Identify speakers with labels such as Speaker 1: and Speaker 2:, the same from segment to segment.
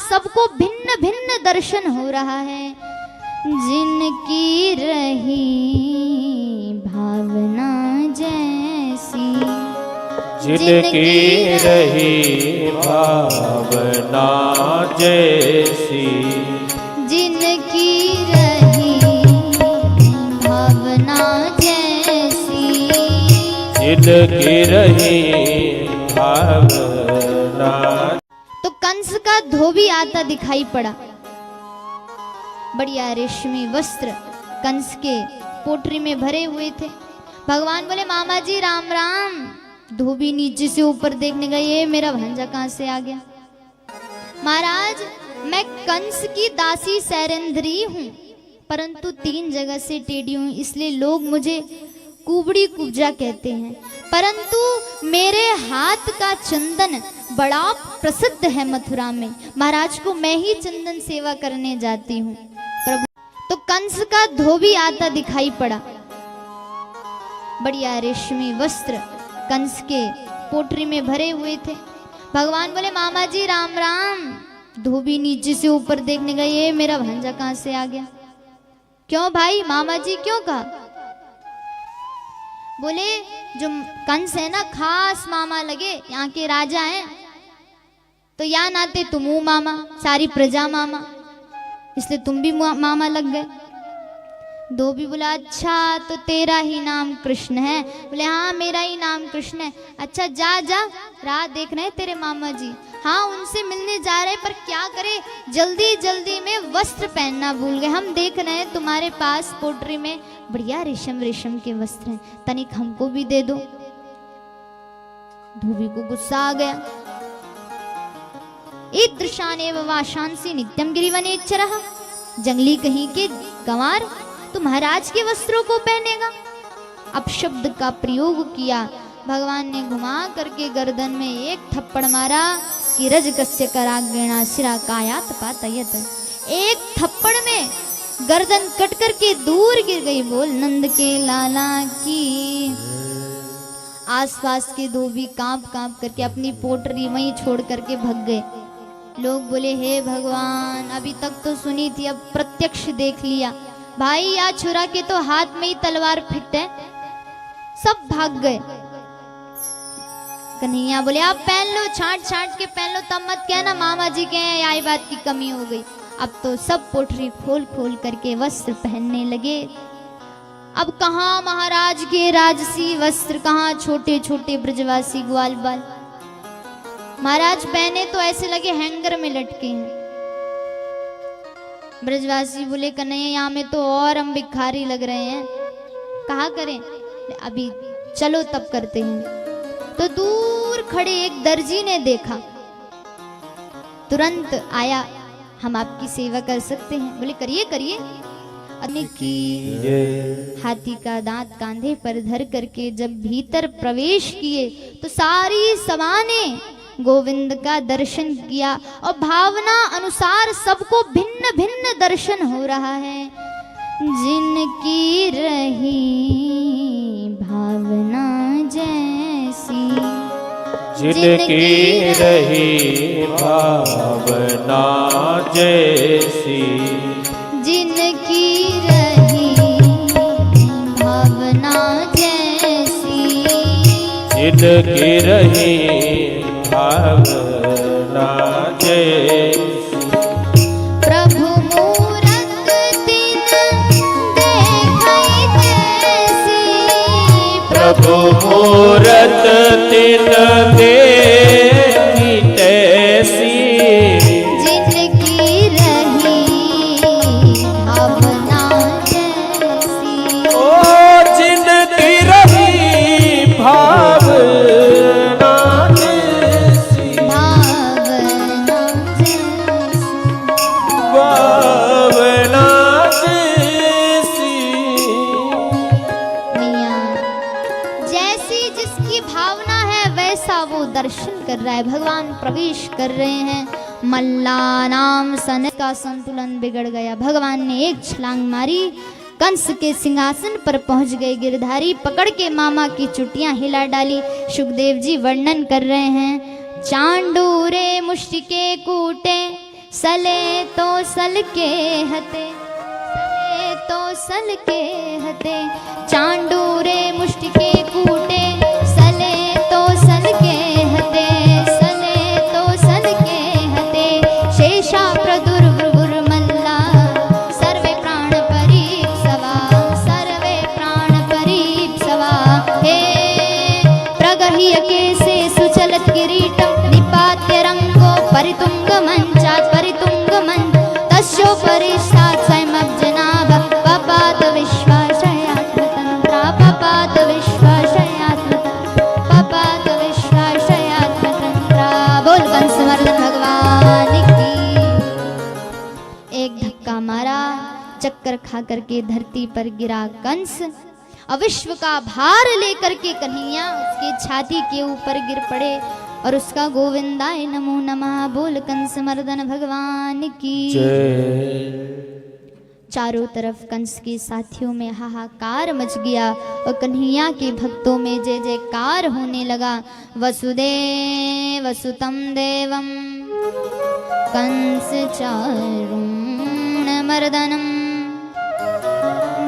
Speaker 1: सबको भिन्न भिन्न दर्शन हो रहा है। जिनकी रही भावना जैसी,
Speaker 2: जिनकी रही भावना जैसी,
Speaker 1: जिनकी रही भावना जैसी,
Speaker 2: जिनकी रही भावना।
Speaker 1: तो कंस का धोबी आता दिखाई पड़ा, बढ़िया रेशमी वस्त्र कंस के पोटरी में भरे हुए थे। भगवान बोले मामा जी राम राम। धोबी नीचे से ऊपर देखने गए, ये मेरा भांजा कहां से आ गया। महाराज मैं कंस की दासी सैरेंद्री हूं, परंतु 3 जगह से टेढ़ी हूं, इसलिए लोग मुझे कुबड़ी कुब्जा कहते हैं। परंतु मेरे हाथ का चंदन बड़ा प्रसिद्ध है मथुरा में, महाराज को मैं ही चंदन सेवा करने जाती हूँ प्रभु। तो कंस का धोबी आता दिखाई पड़ा, बढ़िया रेशमी वस्त्र कंस के पोटरी में भरे हुए थे। भगवान बोले मामा जी राम राम। धोबी नीचे से ऊपर देखने गए, ये मेरा भांजा कहां से आ गया। क्यों भाई मामा जी क्यों कहा। बोले जो कंस है ना खास मामा लगे, यहाँ के राजा हैं, तो या नाते तुम हो मामा, सारी प्रजा मामा, इसलिए तुम भी मामा लग गए। धोबी बोला अच्छा तो तेरा ही नाम कृष्ण है। बोले हाँ मेरा ही नाम कृष्ण है। अच्छा जा जा, राह देख रहे हैं तेरे मामा जी। हाँ उनसे मिलने जा रहे, पर क्या करे जल्दी जल्दी में वस्त्र पहनना भूल गए। हम देख रहे हैं तुम्हारे पास पोटरी में बढ़िया रेशम रेशम के वस्त्र हैं, तनिक हमको भी दे दो। धोबी को गुस्सा आ गया। ईदृशानेव वाशांसी नित्यम गिरिवनेच्चरः। जंगली कहीं के गंवार तो महाराज के वस्त्रों को पहनेगा। अपशब्द का प्रयोग किया। भगवान ने घुमा करके गर्दन में एक थप्पड़ मारा कि रजकस्य कराग्रेणा शिरा कायात पातयत। एक थप्पड़ में गर्दन कट करके दूर गिर गई। बोल नंद के लाला की। आसपास के धोबी कांप कांप करके अपनी पोटरी वहीं छोड़ करके भग गए। लोग बोले हे भगवान, अभी तक तो सुनी थी, अब प्रत्यक्ष देख लिया। भाई या छुरा के तो हाथ में ही तलवार फिट है। सब भाग गए। कन्हैया बोले आप पहन लो, छांट छांट के पहन लो, तब मत कहना मामा जी के हैं आई बात की कमी हो गई। अब तो सब पोटरी खोल खोल करके वस्त्र पहनने लगे। अब कहाँ महाराज के राजसी वस्त्र, कहाँ छोटे छोटे ब्रजवासी ग्वाल बाल। महाराज पहने तो ऐसे लगे हैंगर में लटके हैं। ब्रजवासी बोले कन्हैया यहाँ में तो और हम भिखारी लग रहे हैं, कहा करें। अभी चलो तब करते हैं। तो दूर खड़े एक दर्जी ने देखा, तुरंत आया, हम आपकी सेवा कर सकते हैं। बोले करिए करिए। हाथी का दांत कांधे पर धर करके जब भीतर प्रवेश किए तो सारी समाने गोविंद का दर्शन किया और भावना अनुसार सबको भिन्न भिन्न दर्शन हो रहा है। जिनकी रही भावना जैसी,
Speaker 2: जिनकी रही भावना जैसी,
Speaker 1: जिनकी रही भावना जैसी,
Speaker 2: जिनकी रही भावना जैसी।
Speaker 1: प्रभु मूरत तिन देखै तैसी,
Speaker 2: प्रभु मूरत तिन देखी तैसी,
Speaker 1: जिनकी रही भावना जैसी।
Speaker 2: ओ जिनकी रही भावना जैसी,
Speaker 1: भावना जैसी,
Speaker 2: भावना जैसी।
Speaker 1: मैया जैसी जिसकी भावना है वैसा वो दर्शन कर रहा है। भगवान प्रवेश कर रहे हैं। मल्ला नाम सन का संतुलन बिगड़ गया। भगवान ने एक छलांग मारी, कंस के सिंहासन पर पहुंच गए। गिरधारी पकड़ के मामा की चुटियां हिला डाली। सुखदेव जी वर्णन कर रहे हैं। चांडूरे मुष्टिके कूटे सले तो सल के हते, सले तो सल के हते, चांडूरे मुष्टि के कूटे, सले तो सल के हते, सले तो सल के हते, शेषा प्रदुर्वृगुर मल्ला, सर्वे प्राण परीप्सवा, सर्वे प्राण परीप्सवा, हे प्रगह्य केसे सुचलत किरीटं, निपात्य रंगो परितुंग मंचात्, परितुंग मंच तस्योपरिष्टात् स्वयमब्जनाभ, पपात विश्वाशयात्मतन्त्रा, पपात विश्वाशयात्मतन्त्रा, पपात विश्वाशयात्मतन्त्रा। बोल कंसमर्दन भगवान की। एक धक्का मारा, चक्कर खा करके धरती पर गिरा कंस, और विश्व का भार लेकर के कन्हैया उसकी छाती के ऊपर गिर पड़े और उसका गोविंदाय नमो नमः बोल कंस मर्दन भगवान की। चारों तरफ कंस के साथियों में हाहाकार मच गया और कन्हैया के भक्तों में जय जयकार होने लगा। वसुदेव वसुतं देवं कंस चारुण मर्दनम,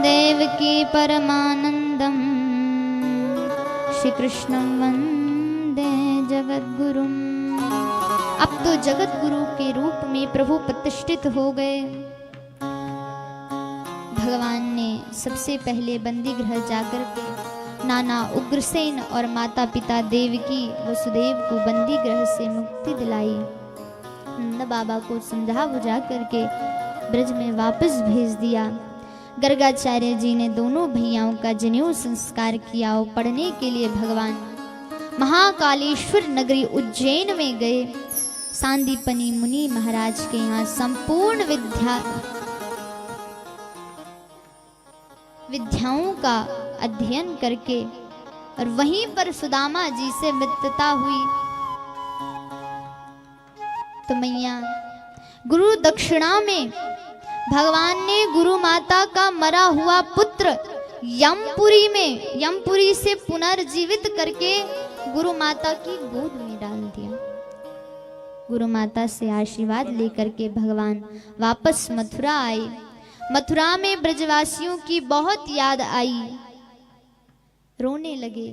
Speaker 1: देवकी परमानंदम, श्री कृष्णं वंदे जगद्गुरुम। अब तो जगद्गुरु के रूप में प्रभु प्रतिष्ठित हो गए। भगवान ने सबसे पहले बंदी गृह जाकर के नाना उग्रसेन और माता पिता देवकी वसुदेव को बंदी गृह से मुक्ति दिलाई। नंद बाबा को समझा बुझा करके ब्रज में वापस भेज दिया। गर्गाचार्य जी ने दोनों भैयाओं का जनेऊ संस्कार किया और पढ़ने के लिए भगवान महाकालेश्वर नगरी उज्जैन में गए। सांदीपनी मुनि महाराज के यहाँ संपूर्ण विद्याओं का अध्ययन करके और वहीं पर सुदामा जी से मित्रता हुई। तो मैया गुरु दक्षिणा में भगवान ने गुरु माता का मरा हुआ पुत्र यमपुरी से पुनर्जीवित करके गुरु माता की गोद में डाल दिया। गुरु माता से आशीर्वाद लेकर के भगवान वापस मथुरा आए। मथुरा में ब्रजवासियों की बहुत याद आई, रोने लगे।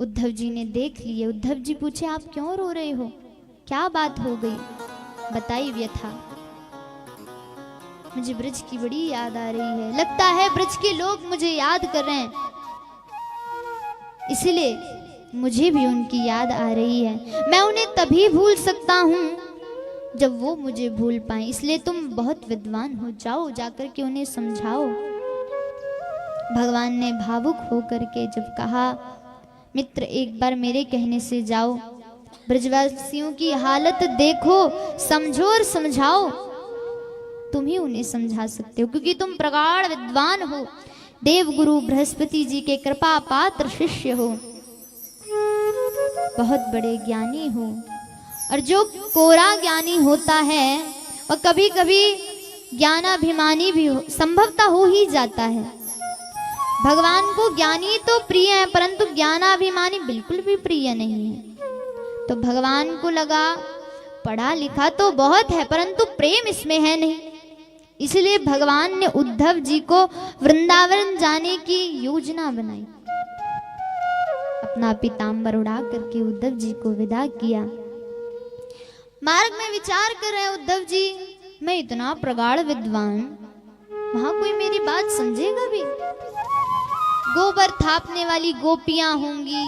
Speaker 1: उद्धव जी ने देख लिए। उद्धव जी पूछे, आप क्यों रो रहे हो, क्या बात हो गई? बताई व्यथा। मुझे ब्रज की बड़ी याद आ रही है, लगता है ब्रज के लोग मुझे याद कर रहे हैं, इसलिए मुझे भी उनकी याद आ रही है। मैं उन्हें तभी भूल सकता हूँ जब वो मुझे भूल पाए, इसलिए तुम बहुत विद्वान हो, जाओ जाकर के उन्हें समझाओ। भगवान ने भावुक होकर के जब कहा, मित्र एक बार मेरे कहने से जाओ, ब्रजवासियों की हालत देखो, समझो और समझाओ। तुम ही उन्हें समझा सकते हो क्योंकि तुम प्रगाढ़ विद्वान हो, देवगुरु बृहस्पति जी के कृपा पात्र शिष्य हो, बहुत बड़े ज्ञानी हो। और जो कोरा ज्ञानी होता है और कभी कभी ज्ञानाभिमानी भी हो, संभवतः हो ही जाता है। भगवान को ज्ञानी तो प्रिय है परंतु ज्ञानाभिमानी बिल्कुल भी प्रिय नहीं है। तो भगवान को लगा पढ़ा लिखा तो बहुत है परंतु प्रेम इसमें है नहीं, इसलिए भगवान ने उद्धव जी को वृंदावन जाने की योजना बनाई। अपना पीताम्बर उड़ा करके उद्धव जी को विदा किया। मार्ग में विचार कर रहे उद्धव जी, मैं इतना प्रगाढ़ विद्वान, वहां कोई मेरी बात समझेगा भी? गोबर थापने वाली गोपियां होंगी,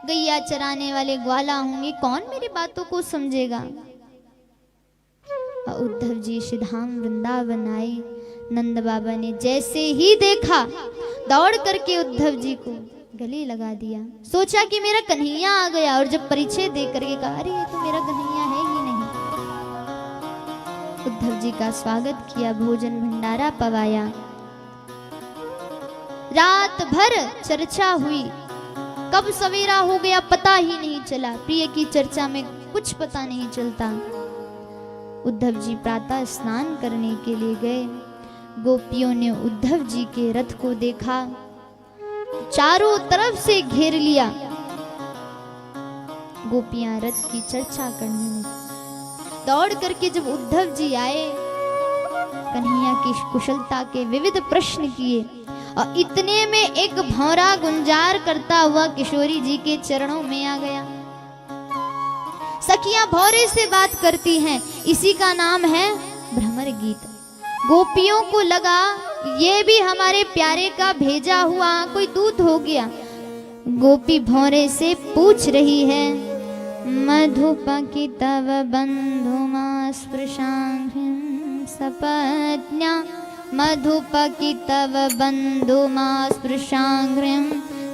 Speaker 1: गैया चराने वाले ग्वाला होंगे, कौन मेरी बातों को समझेगा? उद्धव जी श्रीधाम वृंदावन आए। नंद बाबा ने जैसे ही देखा दौड़ करके उद्धव जी को गले लगा दिया। सोचा कि मेरा कन्हैया आ गया, और जब परिचय दे करके कहा, अरे ये तो मेरा कन्हैया है ही नहीं। उद्धव जी का स्वागत किया, भोजन भंडारा पवाया। रात भर चर्चा हुई, कब सवेरा हो गया पता ही नहीं चला। प्रिय की चर्चा में कुछ पता नहीं चलता। उद्धव जी प्रातः स्नान करने के लिए गए। गोपियों ने उद्धव जी के रथ को देखा, चारों तरफ से घेर लिया। गोपियां रथ की चर्चा करने लगी। दौड़ करके जब उद्धव जी आए, कन्हैया की कुशलता के विविध प्रश्न किए, और इतने में एक भौरा गुंजार करता हुआ किशोरी जी के चरणों में आ गया। सखियां भौरे से बात करती हैं, इसी का नाम है भ्रमर गीत। गोपियों को लगा ये भी हमारे प्यारे का भेजा हुआ कोई दूत हो गया। गोपी भौरे से पूछ रही है, मधुपकी तव बंधुमा स्पृशांघ्रिं सपत्न्या, मधुपकी तव बंधुमा स्पृशांघ्रिं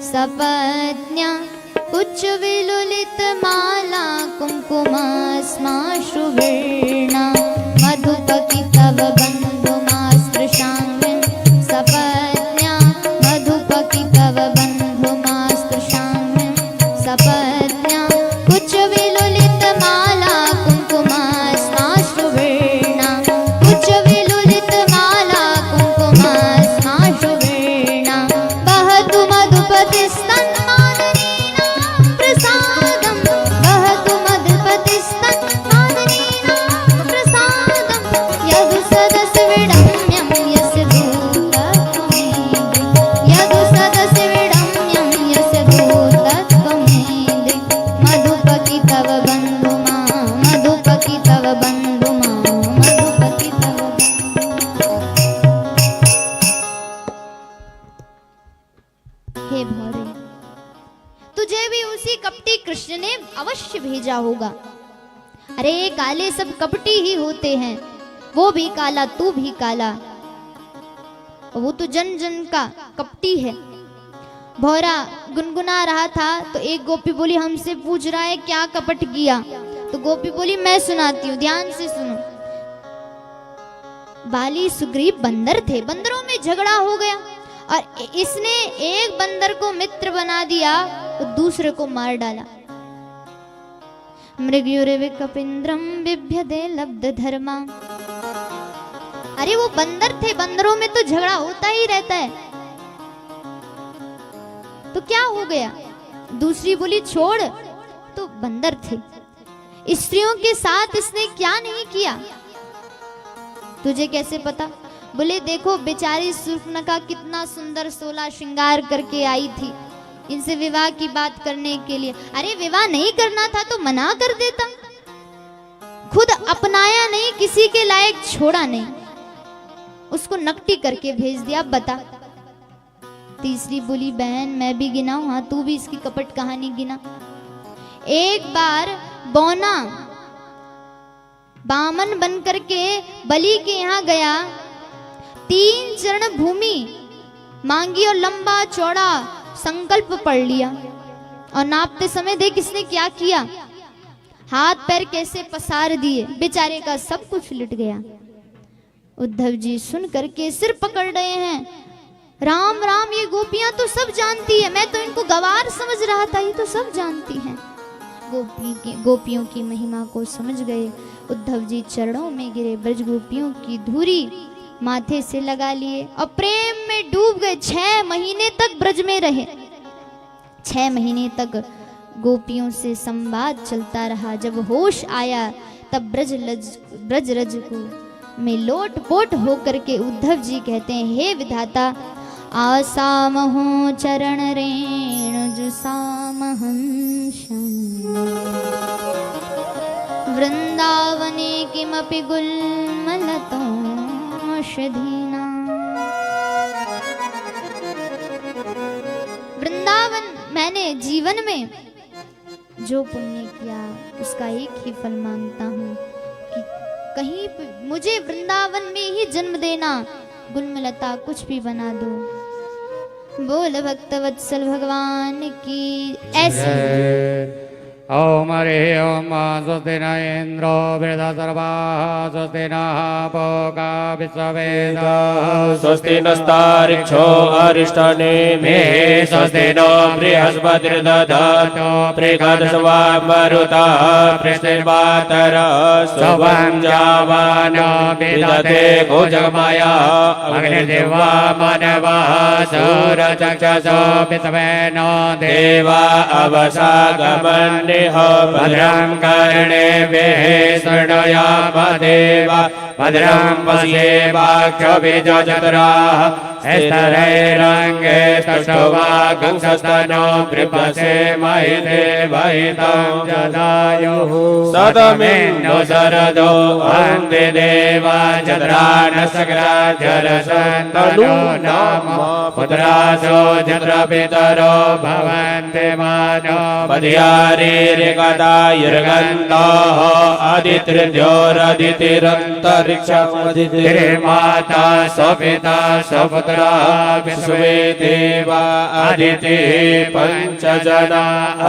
Speaker 1: सपत्न्या, उच्च विलुलित माला कुंकुमास्माश्रुवीणा, मधुपकी तव बंधुमा स्पृशांघ्रिं सपत्न्या, मधुपकी तव बंधुमा स्पृशांघ्रिं सपत्न्या, उच्च विलुलित माला कुंकुमास्माश्रुवीणा, उच्च विलुलित माला कुंकुमास्माश्रुवीणा, वहतु मधुपतिस्तन्मादनीनां प्रसादं, वहतु मधुपतिस्तन्मादनीनां प्रसादं, यदु सदसि विडम्यं यस्य दूतत्वमेदि, यदु सदसि विडम्यं यस्य दूतत्वमेदि, मधुपकी तव बन्धुमा, मधुपकी तव बन्धुमा, मधुपकी तव बन्धुमा। हे भौरे, तुझे भी उसी कपटी कृष्ण ने अवश्य भेजा होगा। अरे ये काले सब कपटी ही होते हैं, वो भी काला तू भी काला, वो तो जन जन का कपटी है। भौरा गुनगुना रहा था तो एक गोपी बोली, हमसे पूछ रहा है क्या कपट किया? तो गोपी बोली, मैं सुनाती हूँ, ध्यान से सुनो। बाली सुग्रीव बंदर थे, बंदरों में झगड़ा हो गया और इसने एक बंदर को मित्र बना दिया तो दूसरे को मार डाला। मृगयुरे कपिंद्रम बिभ्यदे लब्ध धर्मा। अरे वो बंदर थे, बंदरों में तो झगड़ा होता ही रहता है, तो क्या हो गया? दूसरी बोली छोड़, तो बंदर थे, स्त्रियों के साथ इसने क्या नहीं किया? तुझे कैसे पता? बोले देखो बेचारी शूर्पणखा कितना सुंदर 16 श्रृंगार करके आई थी इनसे विवाह की बात करने के लिए। अरे विवाह नहीं करना था तो मना कर देता, खुद अपनाया नहीं, किसी के लायक छोड़ा नहीं, उसको नकटी करके भेज दिया। बता। तीसरी बोली, बहन मैं भी गिनाऊं? हाँ तू भी इसकी कपट कहानी गिना। एक बार बौना बामन बन करके बलि के यहाँ गया, 3 चरण भूमि मांगी और लंबा चौड़ा संकल्प पढ़ लिया, और नापते समय देख इसने क्या किया, हाथ पैर कैसे पसार दिए, बेचारे का सब कुछ लुट गया। उद्धव जी सुन करके सिर पकड़ रहे हैं, राम राम ये गोपियां तो सब जानती है, मैं तो इनको गवार समझ रहा था, ये तो सब जानती हैं। गोपियों की महिमा को समझ गए। उद्धव जी चरणों में गिरे, ब्रज गोपियों की धूरी माथे से लगा लिए और प्रेम में डूब गए। 6 महीने तक ब्रज में रहे, 6 महीने तक गोपियों से संवाद चलता रहा। जब होश आया तब ब्रज रज को में लोट पोट होकर के उद्धव जी कहते हैं, हे विधाता आसामहो चरण रेणु जुसामहं वृंदावने किमपि गुल्मलतोषधीना। वृंदावन मैंने जीवन में जो पुण्य किया उसका एक ही फल मांगता हूँ कि कहीं मुझे वृंदावन में ही जन्म देना, गुलमलता कुछ भी बना दो। बोल भक्तवत्सल भगवान की ऐसी।
Speaker 3: ओम हरि ओम स्वस्ति न इंद्रो वृद्धसर्वाः स्वस्ति नः पूषा विश्ववेदाः
Speaker 2: स्वस्ति नस्तारिक्षो अरिष्टनेमिः स्वस्ति नो बृहस्पतिर्दधातु बृहद्वामरुतः पृष्टिर्वातरः सुवं जावानो विदधे भुजगमयः अग्निर्दिवा मनवः सूरचक्षुषो विश्वेनो देवा अवसागमन्ये देह
Speaker 3: भद्रं कर्णेभिः शृणुयाम देवा भद्रं पश्येमाक्षभिजचतुराः स्तरैरङ्गे स्तुष्टुवागुंसस्तनो बृहसे महि देवहितं जदायुः सतमिन्नो शरदो वन्दे देवा चन्द्रानसग्राजरसन्तनो नाम पुत्रासो चन्द्रपितरो भवन्ति मानो मध्यारेरिकदायुर्गन्धः आदित्योरदितिरन्तरिक्षमदितिर्माता स्वपिता स्वपुत्रा विश्वे देवा अदितिः पञ्चजना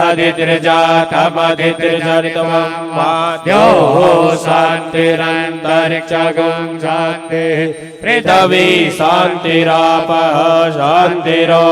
Speaker 3: अदितिर्जातमदितिर्जनितमं वाद्योः शान्तिरन्तरिक्षगं शान्तिः पृथिवी शान्तिरापः शान्तिरो